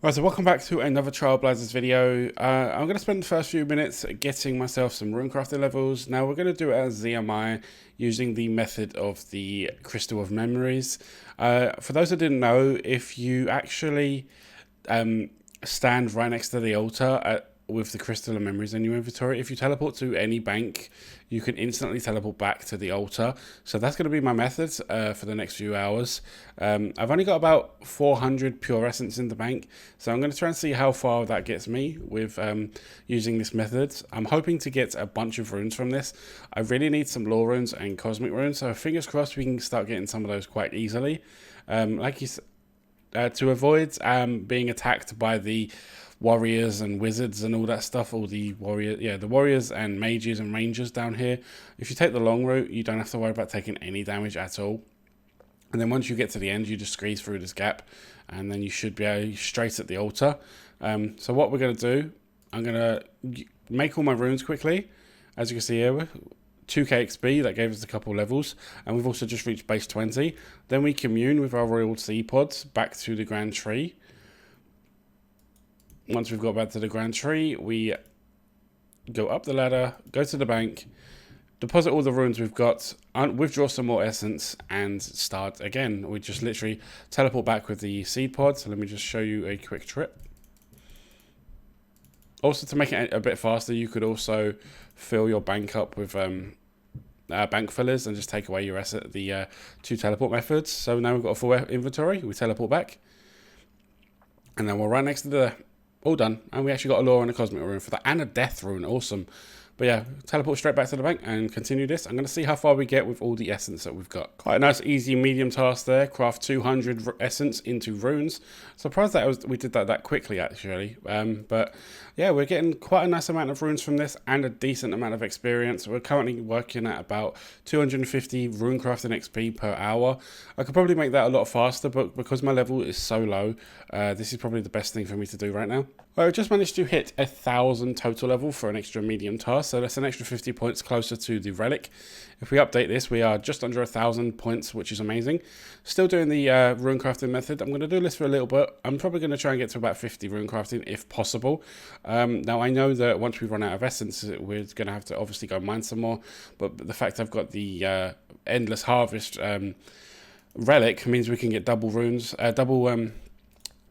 Right, so welcome back to another Trailblazers video. I'm going to spend the first few minutes getting myself some runecrafting levels. Now we're going to do it as ZMI using the method of the Crystal of Memories. For those that didn't know, if you actually stand right next to the altar with the Crystal of Memories in your inventory, if you teleport to any bank, you can instantly teleport back to the altar. So that's going to be my method for the next few hours. I've only got about 400 pure essence in the bank, so I'm going to try and see how far that gets me with using this method. I'm hoping to get a bunch of runes from this. I really need some lore runes and cosmic runes, so fingers crossed we can start getting some of those quite easily. Like you said, to avoid being attacked by the warriors and wizards and all that stuff, all the warriors and mages and rangers down here. If you take the long route, you don't have to worry about taking any damage at all. And then once you get to the end, you just squeeze through this gap, and then you should be straight at the altar. So what we're going to do, I'm going to make all my runes quickly. As you can see here, 2k XP, that gave us a couple levels, and we've also just reached base 20. Then we commune with our royal seed pods back to the grand tree. Once we've got back to the grand tree, we go up the ladder, go to the bank, deposit all the runes we've got, withdraw some more essence, and start again. We just literally teleport back with the seed pod. So let me just show you a quick trip. Also, to make it a bit faster, you could also fill your bank up with bank fillers and just take away your the two teleport methods. So now we've got a full inventory. We teleport back, and then we're right next to the all done, and we actually got a lore and a cosmic rune for that, and a death rune. Awesome. But yeah, teleport straight back to the bank and continue this. I'm going to see how far we get with all the essence that we've got. Quite a nice, easy, medium task there. Craft 200 essence into runes. Surprised that we did that quickly, actually. But yeah, we're getting quite a nice amount of runes from this and a decent amount of experience. We're currently working at about 250 runecrafting XP per hour. I could probably make that a lot faster, but because my level is so low, this is probably the best thing for me to do right now. Well, I just managed to hit 1,000 total level for an extra medium task, so that's an extra 50 points closer to the Relic. If we update this, we are just under 1,000 points, which is amazing. Still doing the runecrafting method. I'm going to do this for a little bit. I'm probably going to try and get to about 50 runecrafting if possible. Now, I know that once we run out of essence, we're going to have to obviously go mine some more, but the fact I've got the Endless Harvest Relic means we can get double runes,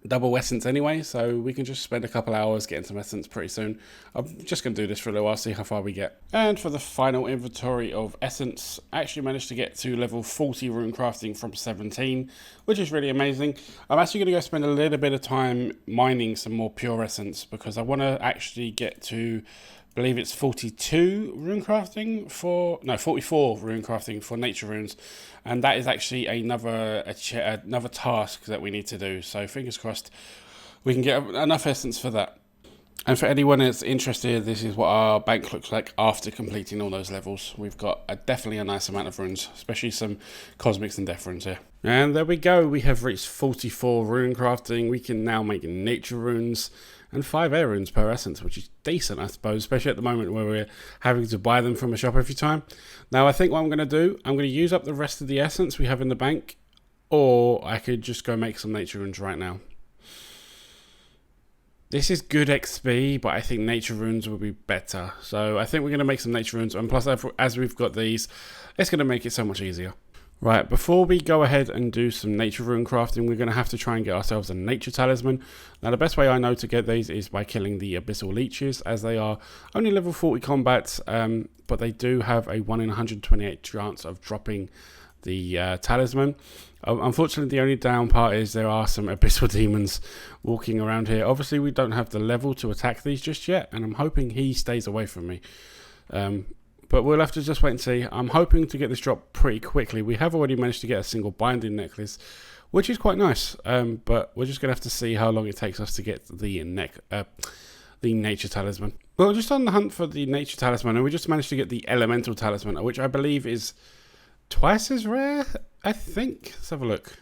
double essence anyway, so we can just spend a couple hours getting some essence pretty soon. I'm just going to do this for a little while, see how far we get. And for the final inventory of essence, I actually managed to get to level 40 runecrafting from 17, which is really amazing. I'm actually going to go spend a little bit of time mining some more pure essence, because I want to actually get to, I believe it's 42 runecrafting for, no, 44 runecrafting for nature runes, and that is actually another task that we need to do. So fingers crossed we can get enough essence for that. And for anyone that's interested, this is what our bank looks like after completing all those levels. We've got definitely a nice amount of runes, especially some cosmics and death runes here. And there we go, we have reached 44 runecrafting. We can now make nature runes and 5 air runes per essence, which is decent, I suppose, especially at the moment where we're having to buy them from a shop every time. Now, I think what I'm going to do, I'm going to use up the rest of the essence we have in the bank, or I could just go make some nature runes right now. This is good XP, but I think nature runes will be better. So I think we're going to make some nature runes, and plus, as we've got these, it's going to make it so much easier. Right, before we go ahead and do some nature rune crafting, we're going to have to try and get ourselves a nature talisman. Now, the best way I know to get these is by killing the abyssal leeches, as they are only level 40 combats, but they do have a 1 in 128 chance of dropping the talisman. Unfortunately, the only down part is there are some abyssal demons walking around here. Obviously, we don't have the level to attack these just yet, and I'm hoping he stays away from me. But we'll have to just wait and see. I'm hoping to get this drop pretty quickly. We have already managed to get a single binding necklace, which is quite nice. But we're just going to have to see how long it takes us to get the nature talisman. Well, we're just on the hunt for the nature talisman, and we just managed to get the elemental talisman, which I believe is twice as rare, I think. Let's have a look.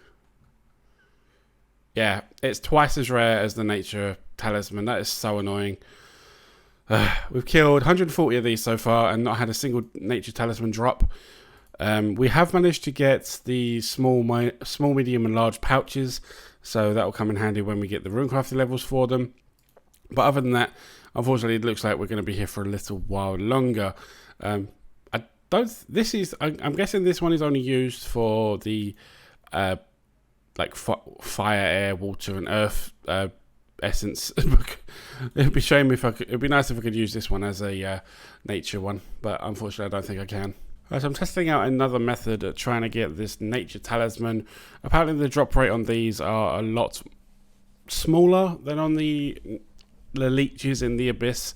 Yeah, it's twice as rare as the nature talisman. That is so annoying. We've killed 140 of these so far and not had a single nature talisman drop. We have managed to get the small, medium and large pouches so that will come in handy when we get the runecrafting levels for them. But other than that, unfortunately, it looks like we're going to be here for a little while longer. I'm guessing this one is only used for the like fire, air, water, and earth essence. It'd be nice if I could use this one as a nature one, but unfortunately, I don't think I can. So I'm testing out another method at trying to get this nature talisman. Apparently, the drop rate on these are a lot smaller than on the leeches in the abyss.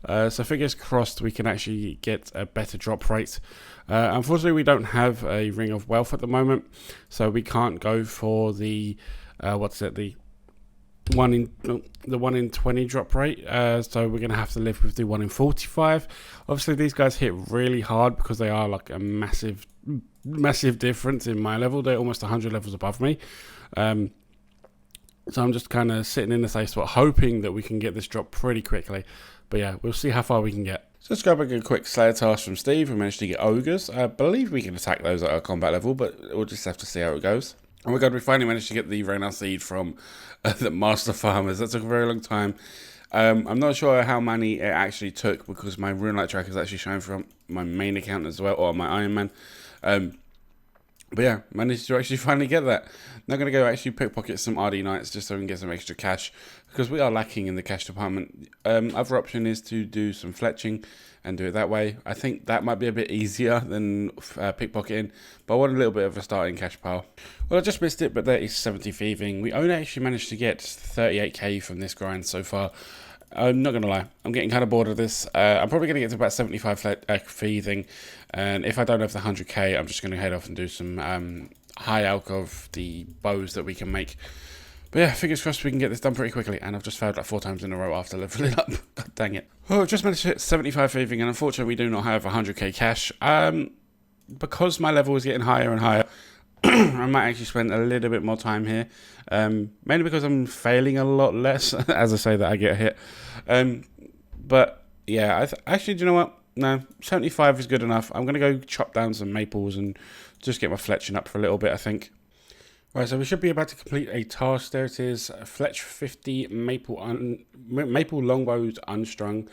So fingers crossed we can actually get a better drop rate. Unfortunately, we don't have a ring of wealth at the moment, so we can't go for the the 1 in 20 drop rate. So we're gonna have to live with the 1 in 45. Obviously, these guys hit really hard because they are like a massive difference in my level. They're almost 100 levels above me. So I'm just kind of sitting in the safe spot, hoping that we can get this drop pretty quickly. But yeah, we'll see how far we can get. So let's go back a quick Slayer task from Steve. We managed to get ogres. I believe we can attack those at our combat level, but we'll just have to see how it goes. Oh my god, we finally managed to get the Reynar seed from the Master Farmers. That took a very long time. I'm not sure how many it actually took because my Runelight tracker is actually showing from my main account as well, or my Ironman. But yeah, managed to actually finally get that. Now I'm going to go actually pickpocket some RD Knights just so we can get some extra cash, because we are lacking in the cash department. Other option is to do some fletching and do it that way. I think that might be a bit easier than pickpocketing, but I want a little bit of a starting cash pile. Well, I just missed it, but there is 70 thieving. We only actually managed to get 38k from this grind so far. I'm not going to lie, I'm getting kind of bored of this. I'm probably going to get to about 75 thieving, and if I don't have the 100k, I'm just going to head off and do some high alch of the bows that we can make. But yeah, fingers crossed we can get this done pretty quickly, and I've just failed like 4 times in a row after leveling up. God dang it. Oh, I've just managed to hit 75 thieving, and unfortunately we do not have 100k cash. Because my level is getting higher and higher, I might actually spend a little bit more time here, mainly because I'm failing a lot less as I say that I get hit. But yeah, actually, do you know what? No, 75 is good enough. I'm going to go chop down some maples and just get my fletching up for a little bit, I think. Right, so we should be about to complete a task. There it is, fletch 50 maple longbows unstrung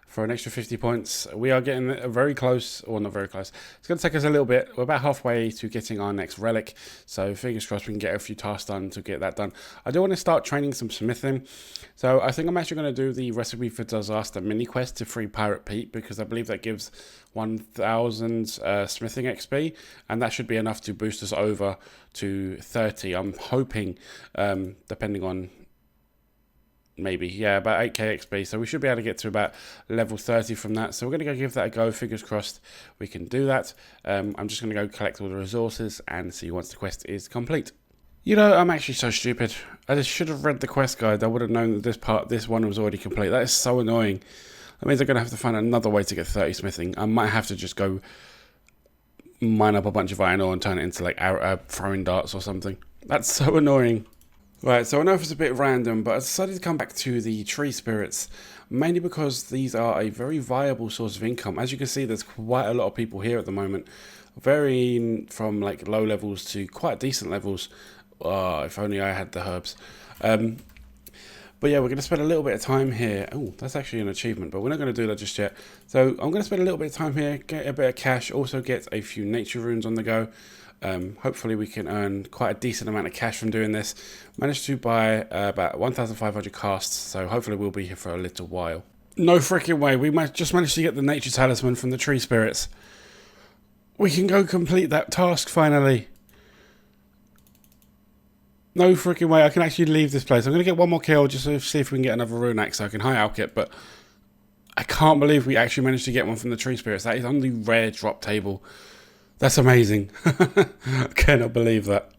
for an extra 50 points. We are getting very close, or not very close. It's going to take us a little bit. We're about halfway to getting our next relic, so fingers crossed we can get a few tasks done to get that done. I do want to start training some smithing, so I think I'm actually going to do the recipe for disaster mini quest to free Pirate Pete, because I believe that gives 1000 smithing XP, and that should be enough to boost us over to 30. I'm hoping, depending on maybe, yeah, about 8k XP, so we should be able to get to about level 30 from that. So we're going to go give that a go. Fingers crossed we can do that. I'm just going to go collect all the resources and see once the quest is complete. You know, I'm actually so stupid. I just should have read the quest guide. I would have known that this one was already complete. That is so annoying. That means I'm going to have to find another way to get 30 smithing. I might have to just go mine up a bunch of iron ore and turn it into like throwing darts or something. That's so annoying. Right, so I know it's a bit random, but I decided to come back to the tree spirits, mainly because these are a very viable source of income. As you can see, there's quite a lot of people here at the moment, varying from like low levels to quite decent levels. If only I had the herbs. But yeah, we're going to spend a little bit of time here. Oh, that's actually an achievement, but we're not going to do that just yet. So I'm going to spend a little bit of time here, get a bit of cash, also get a few nature runes on the go. Hopefully we can earn quite a decent amount of cash from doing this. Managed to buy about 1,500 casts, so hopefully we'll be here for a little while. No freaking way, we just managed to get the nature talisman from the tree spirits. We can go complete that task finally. No freaking way, I can actually leave this place. I'm going to get one more kill just to see if we can get another rune axe so I can high alch it, but I can't believe we actually managed to get one from the tree spirits. That is on the rare drop table. That's amazing. I cannot believe that.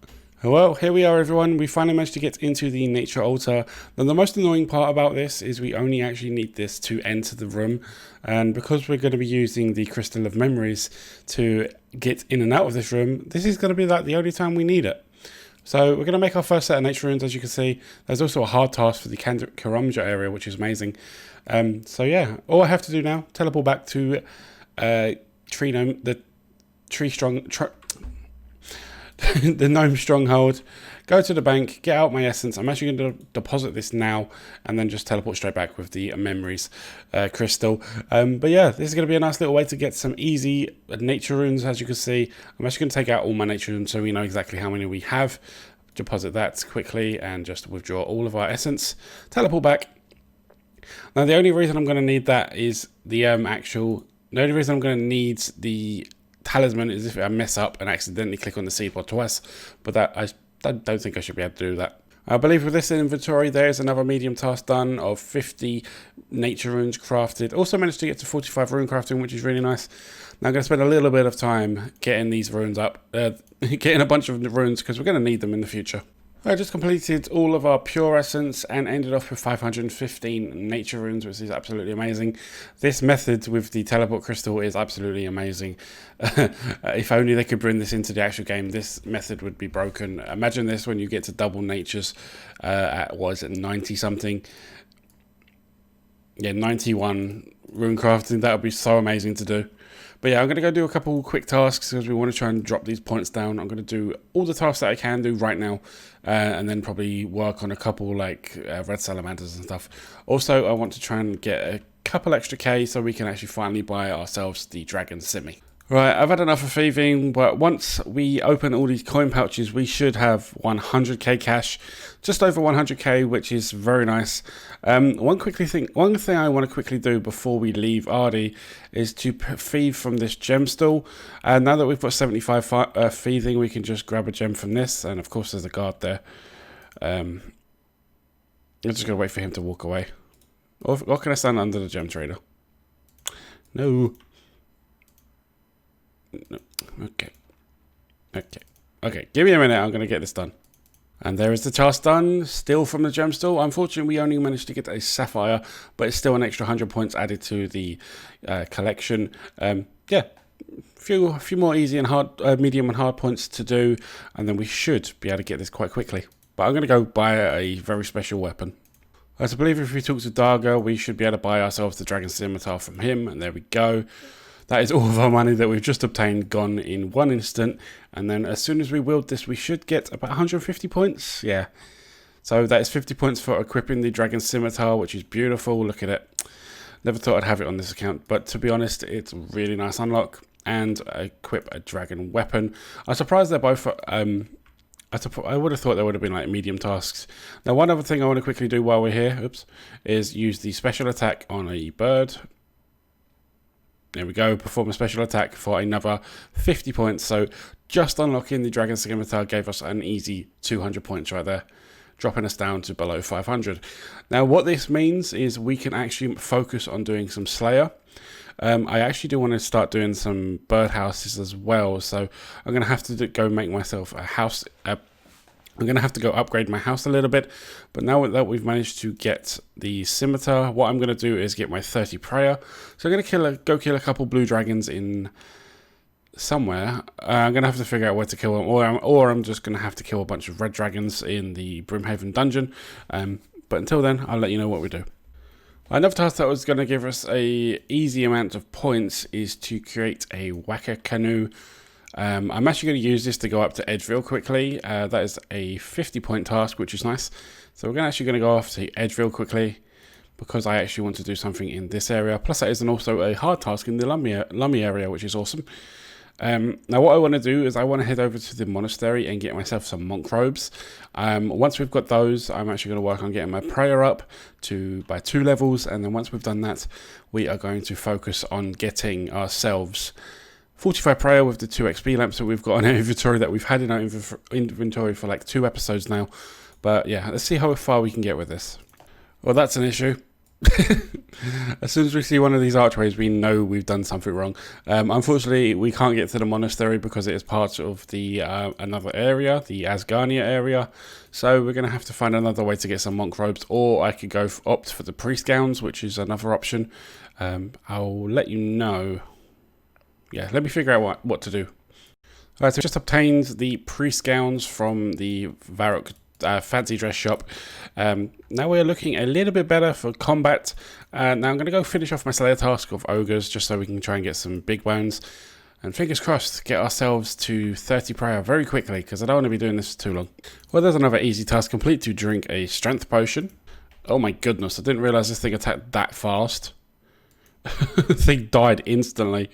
Well, here we are, everyone. We finally managed to get into the nature altar. Now, the most annoying part about this is we only actually need this to enter the room. And because we're going to be using the Crystal of Memories to get in and out of this room, this is going to be like the only time we need it. So we're going to make our first set of nature runes, as you can see. There's also a hard task for the Karamja area, which is amazing. So yeah, all I have to do now, teleport back to the gnome stronghold, go to the bank, get out my essence. I'm actually going to deposit this now and then just teleport straight back with the memories crystal. But yeah, this is going to be a nice little way to get some easy nature runes. As you can see, I'm actually going to take out all my nature runes so we know exactly how many we have. Deposit that quickly and just withdraw all of our essence. Teleport back. Now the only reason I'm going to need that is the the only reason I'm going to need the talisman is if I mess up and accidentally click on the seed pod twice, but that I don't think I should be able to do that. I believe with this inventory there is another medium task done of 50 nature runes crafted. Also managed to get to 45 rune crafting, which is really nice. Now I'm going to spend a little bit of time getting these runes up, getting a bunch of runes because we're going to need them in the future. I just completed all of our pure essence and ended off with 515 nature runes, which is absolutely amazing. This method with the teleport crystal is absolutely amazing. If only they could bring this into the actual game, this method would be broken. Imagine this when you get to double natures at, what is it, 90 something? Yeah, 91 rune crafting. That would be so amazing to do. But yeah, I'm going to go do a couple quick tasks because we want to try and drop these points down. I'm going to do all the tasks that I can do right now and then probably work on a couple like red salamanders and stuff. Also, I want to try and get a couple extra K so we can actually finally buy ourselves the dragon simi. Right, I've had enough of thieving, but once we open all these coin pouches, we should have 100k cash, just over 100k, which is very nice. One thing I want to quickly do before we leave Ardy is to thieve from this gem stall. Now that we've got 75 thieving, we can just grab a gem from this, and of course there's a guard there. I'm just going to wait for him to walk away. Or can I stand under the gem trader? No. No. Okay, give me a minute, I'm going to get this done. And there is the task done, still from the gem stall. Unfortunately, we only managed to get a sapphire, but it's still an extra 100 points added to the collection. Yeah, a few more easy and hard, medium and hard points to do, and then we should be able to get this quite quickly. But I'm going to go buy a very special weapon. I believe if we talk to Darga, we should be able to buy ourselves the dragon scimitar from him, and there we go. That is all of our money that we've just obtained gone in one instant. And then as soon as we wield this, we should get about 150 points. Yeah. So that is 50 points for equipping the dragon scimitar, which is beautiful. Look at it. Never thought I'd have it on this account. But to be honest, it's a really nice unlock. And equip a dragon weapon. I'm surprised they're both... I would have thought there would have been like medium tasks. Now, one other thing I want to quickly do while we're here, is use the special attack on a bird. There we go, perform a special attack for another 50 points. So just unlocking the dragon scimitar gave us an easy 200 points right there, dropping us down to below 500. Now what this means is we can actually focus on doing some Slayer. I actually do want to start doing some birdhouses as well, so I'm going to have to go make myself a house. I'm going to have to go upgrade my house a little bit, but now that we've managed to get the scimitar, what I'm going to do is get my 30 prayer. So I'm going to go kill a couple blue dragons in somewhere. I'm going to have to figure out where to kill them, or I'm just going to have to kill a bunch of red dragons in the Brimhaven dungeon. But until then, I'll let you know what we do. Another task that was going to give us a easy amount of points is to create a whacker canoe. I'm actually going to use this to go up to Edgeville quickly. That is a 50 point task, which is nice. So we're actually going to go off to Edgeville quickly because I actually want to do something in this area. Plus that is also a hard task in the Lummy area, which is awesome. Now what I want to do is I want to head over to the monastery and get myself some monk robes. Once we've got those, I'm actually going to work on getting my prayer up by 2 levels. And then once we've done that, we are going to focus on getting ourselves 45 prayer with the 2 XP lamps that we've got in our inventory, that we've had in our inventory for like 2 episodes now. But yeah, let's see how far we can get with this. Well, that's an issue. As soon as we see one of these archways, we know we've done something wrong. Unfortunately, we can't get to the monastery because it is part of the another area, the Asgarnia area. So we're going to have to find another way to get some monk robes, or I could go opt for the priest gowns, which is another option. I'll let you know. Yeah, let me figure out what to do. Alright, so I just obtained the priest gowns from the Varrock fancy dress shop. Now we're looking a little bit better for combat. Now I'm going to go finish off my Slayer task of ogres just so we can try and get some big bones. And fingers crossed, get ourselves to 30 prayer very quickly, because I don't want to be doing this for too long. Well, there's another easy task complete, to drink a strength potion. Oh my goodness, I didn't realise this thing attacked that fast. The thing died instantly.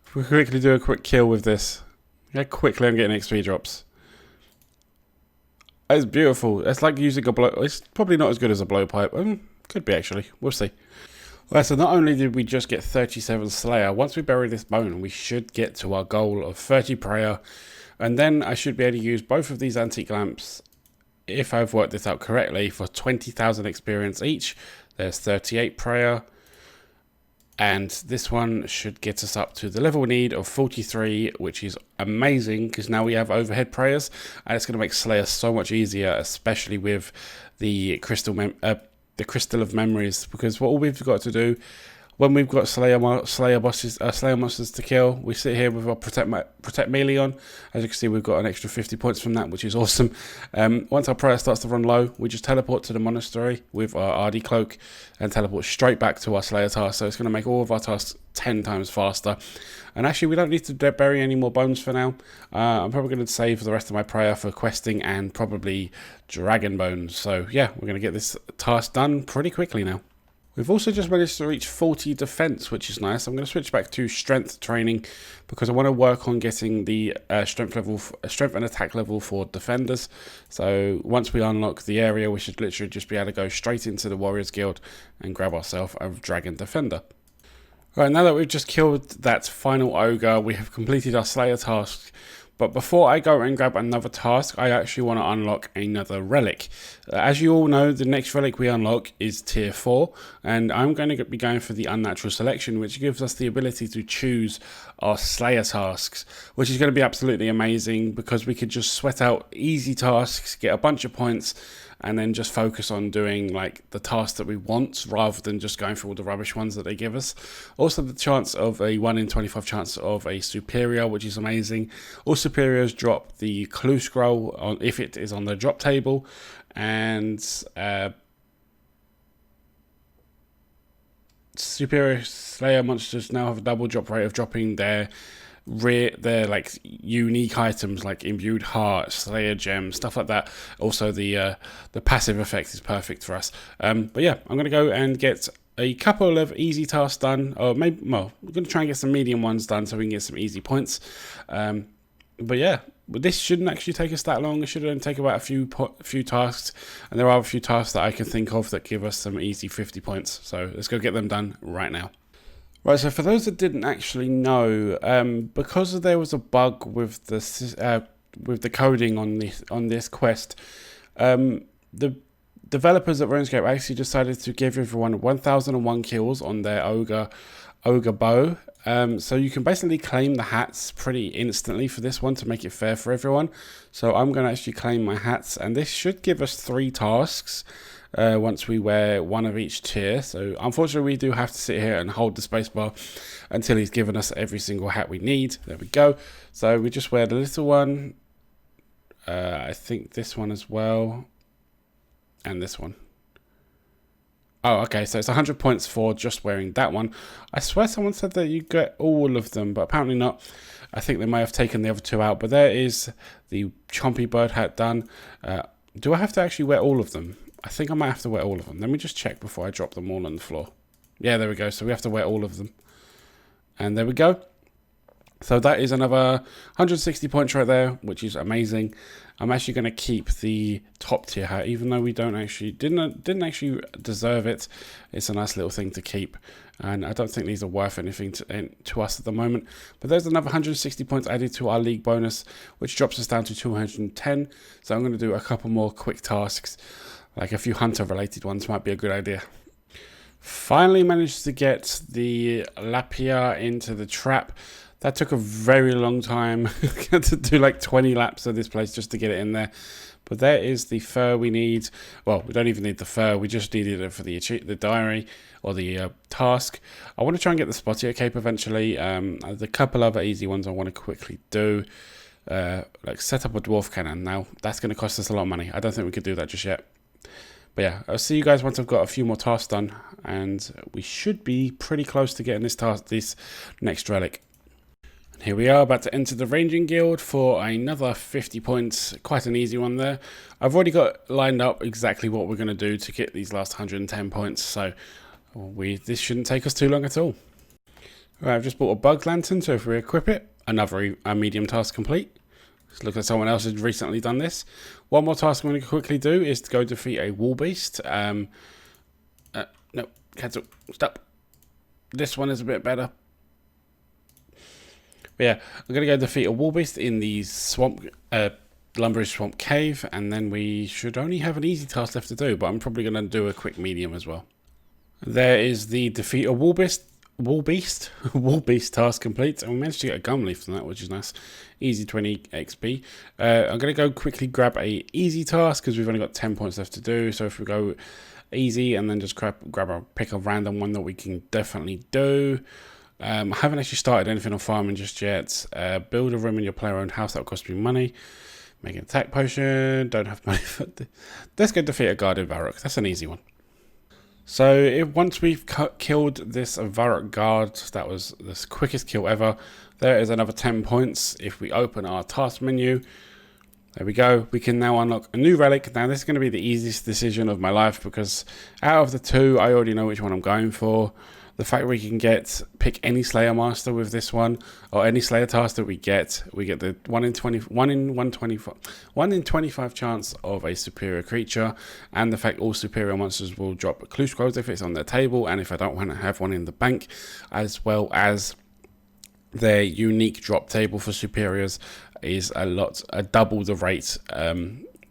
If we quickly do a quick kill with this. Yeah, quickly I'm getting XP drops. It's beautiful. It's like using a blow. It's probably not as good as a blowpipe. Could be actually. We'll see. Well, so not only did we just get 37 Slayer, once we bury this bone, we should get to our goal of 30 Prayer. And then I should be able to use both of these antique lamps, if I've worked this out correctly, for 20,000 experience each. There's 38 Prayer. And this one should get us up to the level we need of 43, which is amazing, because now we have overhead prayers, and it's going to make Slayer so much easier, especially with the crystal of memories. Because what all we've got to do when we've got Slayer monsters to kill, we sit here with our protect melee on. As you can see, we've got an extra 50 points from that, which is awesome. Once our prayer starts to run low, we just teleport to the monastery with our RD cloak and teleport straight back to our Slayer task. So it's going to make all of our tasks 10 times faster. And actually, we don't need to bury any more bones for now. I'm probably going to save the rest of my prayer for questing and probably dragon bones. So yeah, we're going to get this task done pretty quickly now. We've also just managed to reach 40 defense, which is nice. I'm going to switch back to strength training because I want to work on getting the strength and attack level for defenders. So once we unlock the area, we should literally just be able to go straight into the Warriors Guild and grab ourselves a Dragon Defender. Right, now that we've just killed that final ogre, we have completed our Slayer task. But before I go and grab another task, I actually want to unlock another relic. As you all know, the next relic we unlock is tier 4, and I'm going to be going for the unnatural selection, which gives us the ability to choose our Slayer tasks, which is going to be absolutely amazing because we could just sweat out easy tasks, get a bunch of points, and then just focus on doing like the tasks that we want rather than just going for all the rubbish ones that they give us. Also, the chance of a 1 in 25 chance of a superior, which is amazing. All superiors drop the clue scroll on if it is on the drop table, and superior Slayer monsters now have a double drop rate of dropping their like unique items like imbued heart, Slayer gem, stuff like that. Also the passive effect is perfect for us. But yeah, I'm gonna go and get a couple of easy tasks done, or maybe, well, we're gonna try and get some medium ones done so we can get some easy points. But yeah, this shouldn't actually take us that long. It should only take about a few tasks, and there are a few tasks that I can think of that give us some easy 50 points. So let's go get them done right now. Right, so for those that didn't actually know, because there was a bug with the coding on this quest, the developers at RuneScape actually decided to give everyone 1001 kills on their ogre bow. So you can basically claim the hats pretty instantly for this one to make it fair for everyone. So I'm going to actually claim my hats, and this should give us 3 tasks. Once we wear one of each tier. So unfortunately we do have to sit here and hold the spacebar until he's given us every single hat we need. There we go. So we just wear the little one, I think this one as well, and this one. Oh, okay, so it's 100 points for just wearing that one. I swear someone said that you get all of them, but apparently not. I think they may have taken the other 2 out, but there is the Chompy Bird hat done. Do I have to actually wear all of them? I think I might have to wear all of them. Let me just check before I drop them all on the floor. Yeah, there we go. So we have to wear all of them. And there we go. So that is another 160 points right there, which is amazing. I'm actually going to keep the top tier hat, even though we didn't actually deserve it. It's a nice little thing to keep, and I don't think these are worth anything to us at the moment. But there's another 160 points added to our league bonus, which drops us down to 210. So I'm going to do a couple more quick tasks. Like a few hunter-related ones might be a good idea. Finally managed to get the Lapia into the trap. That took a very long time. Had to do like 20 laps of this place just to get it in there. But there is the fur we need. Well, we don't even need the fur. We just needed it for the diary or the task. I want to try and get the Spottier cape eventually. There's a couple other easy ones I want to quickly do. Like set up a dwarf cannon. Now, that's going to cost us a lot of money. I don't think we could do that just yet. But yeah, I'll see you guys once I've got a few more tasks done, and we should be pretty close to getting this next relic. Here we are, about to enter the Ranging Guild for another 50 points. Quite an easy one there. I've already got lined up exactly what we're going to do to get these last 110 points, so this shouldn't take us too long at all. Right, I've just bought a bug lantern, so if we equip it, another medium task complete. Let's look at someone else who's recently done this. One more task I'm going to quickly do is to go defeat a wall beast. No, cancel, stop. This one is a bit better. But yeah, I'm going to go defeat a wall beast in the swamp, Lumberish Swamp Cave, and then we should only have an easy task left to do, but I'm probably going to do a quick medium as well. There is the defeat a wall beast task complete, and we managed to get a gum leaf from that, which is nice. Easy 20 XP. I'm going to go quickly grab a easy task because we've only got 10 points left to do. So if we go easy and then just pick a random one that we can definitely do. I haven't actually started anything on farming just yet. Build a room in your player-owned house. That will cost me money. Make an attack potion. Don't have money for Let's go defeat a guardian Varrock. That's an easy one. So once we've killed this Varrock guard, that was the quickest kill ever. There is another 10 points. If we open our task menu, there we go. We can now unlock a new relic. Now this is going to be the easiest decision of my life because out of the two, I already know which one I'm going for. The fact we can pick any Slayer Master with this one, or any Slayer task that we get the 1 in 25 chance of a superior creature, and the fact all superior monsters will drop clue scrolls if it's on their table, and if I don't want to have one in the bank, as well as their unique drop table for superiors is double the rate.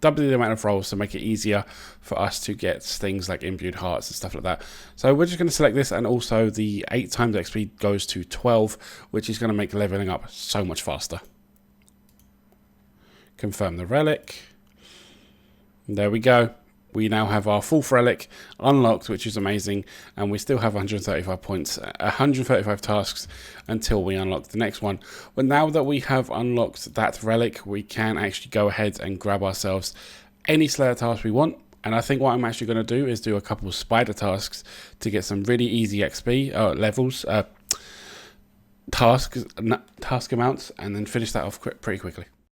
Double the amount of rolls to make it easier for us to get things like imbued hearts and stuff like that. So we're just going to select this, and also the 8 times XP goes to 12, which is going to make leveling up so much faster. Confirm the relic. There we go. We now have our 4th relic unlocked, which is amazing, and we still have 135 points, 135 tasks until we unlock the next one. But now that we have unlocked that relic, we can actually go ahead and grab ourselves any Slayer task we want. And I think what I'm actually going to do is do a couple of spider tasks to get some really easy XP levels, task amounts, and then finish that off pretty quickly.